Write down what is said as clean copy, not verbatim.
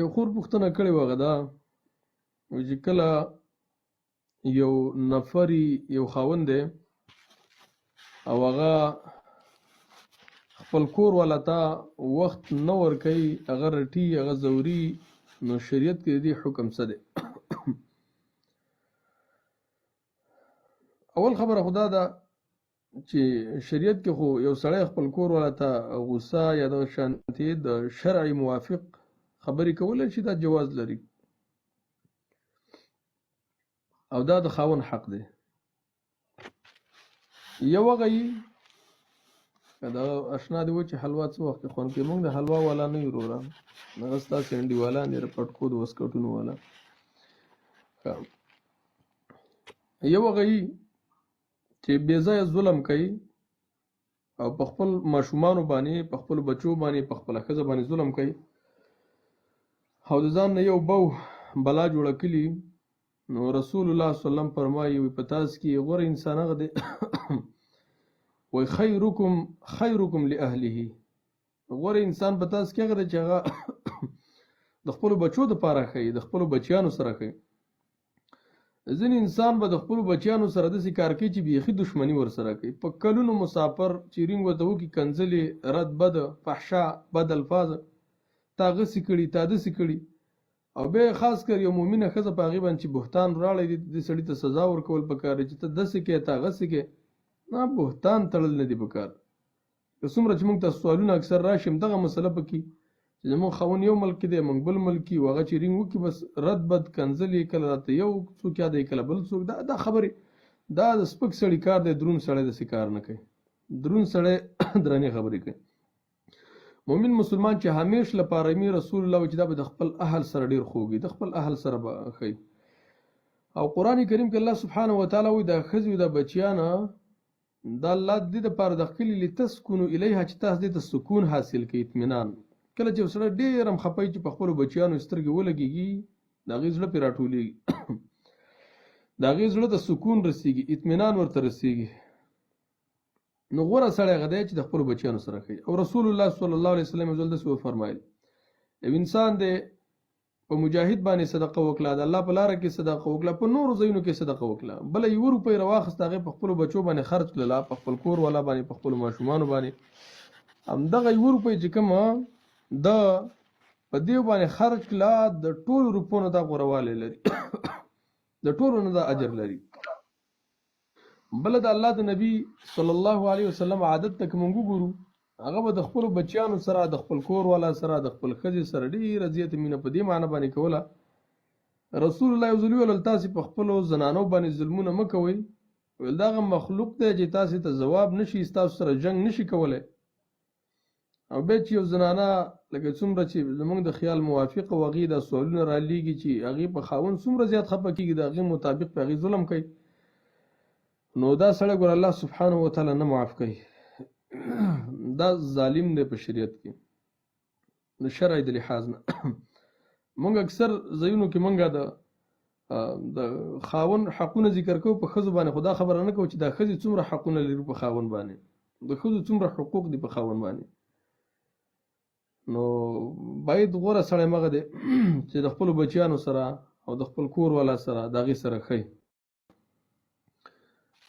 یو خور پوښتنه کړې وه دا چې کله یو نفري یو خاوند دی او هغه خپل کور والا ته وخت نه ورکوي، هغه رټي، هغه ځوري، نو شریعت کې د دې حکم څه دی؟ اول خبره خدا ده چې شریعت کې خو یو سړی خپل کور والا ته غوسه یا د شانتي د شرعي موافق خبرې کولی شي، دا جواز لري او دا د خاوند حق دی. یو هغه یي دا اشنا دی و چې حلوا څه وخت کې خوند کوي، موږ د حلوا والا نه یو وروره، هغه ستاسې انډي والا نه د پټکو د وسکټونو والا. یو هغه یي چې بې ځایه ظلم کوي او په خپل ماشومانو باندې، په خپلو بچو باندې، په خپله ښځه باندې ظلم کوي او د ځان نه یو بو بلا جوړه کړي. نو رسول الله صلی الله علیه وسلم فرمایي په تاسو کې غوره انسان هغه دی وای خیرکم لاهله، غوره انسان په تاسو کې هغه دی چې هغه د خپلو بچو دپاره ښیي، د خپلو بچیانو سره ښیي. ځینې انسان به د خپلو بچیانو سره داسې کار کوي چې بیخي دښمني ورسره کوي، په کلونو مسافر چې رینګ ورته وکړي کنځلې، رد بد، فحشا، بد الفاظ، تا غسې کړي، تا داسې کړي، او بیا خاص کر یو مؤمنه ښځه په هغې باندې چې بهتان راړی دی، دې سړي ته سزا ورکول پکار دی چې ته داسې کوې، تا غسې کوې. نه، بهتان تړل نه دي پکار. که څومره چې موږ ته سوالونه اکثر راشي همدغه مسله پکې چې زموږ خاوند یو ملک دی، موږ بل ملک یو، هغه چې رینګ وکړي بس رد بد کنځلې، کله راته یو څوک یاد دی، کله بل څوک. دا خبرې دا د سپک سړي کار دی، دروند سړی داسې کار نه کوي، دروند سړی درنې خبرې کوي. مؤمن مسلمان چې همیش لپاره می رسول الله چې دا به د خپل اهل سره ډېر خوږي، د خپل اهل سره به ښیي. او قرآن کریم کې الله سبحانه وتعالی وایي دا ښځې دا بچیانه دا الله د دې دپاره د ښکلي لتسکنو الیها چې تاسو دې ته سکون حاصل کړي، اطمینان. کله چې یو سړی ډېر هم خفه چې په خپلو بچیانو سترګې ولګېږي، د هغې زړه پرې راټولېږي، د هغې زړه ته سکون رسېږي، اطمینان ورته رسېږي. نو غوره سړی هغه دی چې د خپلو بچیانو سره ښیي. او رسول الله صلی الله علیه وسلم یو ځل داسې وفرمایل یو انسان دی په مجاهد باندې صدقه وکړه، د الله په لاره کې صدقه وکړه، په نورو ځایونو کې صدقه وکړه، بله 1 روپۍ راواخېسته، هغې په خپلو بچو باندې خرج کړله، په خپل کور والا باندې، په خپلو ماشومانو باندې. همدغه 1 روپۍ چې کومه د په دې باندې خرج کړله، د ټولو روپو نه دا غوروالی لري، د ټولو نه دا اجر لري. بله د الله د نبي صلی الله علیه وسلم عادت ته که موږ وګورو، هغه به د خپلو بچیانو سره، د خپل کور والا سره، د خپل ښځې سره ډېره زیاته مینه په دې معنی باندې کوله. رسول الله یو ځل وویل تاسې په خپلو زنانو باندې ظلمونه مه کوئ، ویل دا هغه مخلوق دی چې تاسې ته ځواب نشي، ستاسو سره جنګ نشي کولی. او بیا چې یو زنانه لکه څومره چې زموږ د خیال موافق او هغې دا سوالونه رالیږي چې هغې په خاوند څومره زیات خفه کېږي، د هغې مطابق په هغې ظلم کوي، نو دا سړی ګوره الله سبحانه وتعالی نه معاف کوي، دا ظالم دی په شریعت کې د شرع د لحاظ نه. موږ اکثر ځایونو کې موږ د خاوند حقونه ذکر کوو په ښځو باندې، خو دا خبره نه کوو چې دا ښځې څومره حقونه لري په خاوند باندې، د ښځو څومره حقوق دي په خاوند باندې. نو باید غوره سړی مغه دی چې د خپلو بچیانو سره او د خپل کور والا سره د هغې سره ښیي.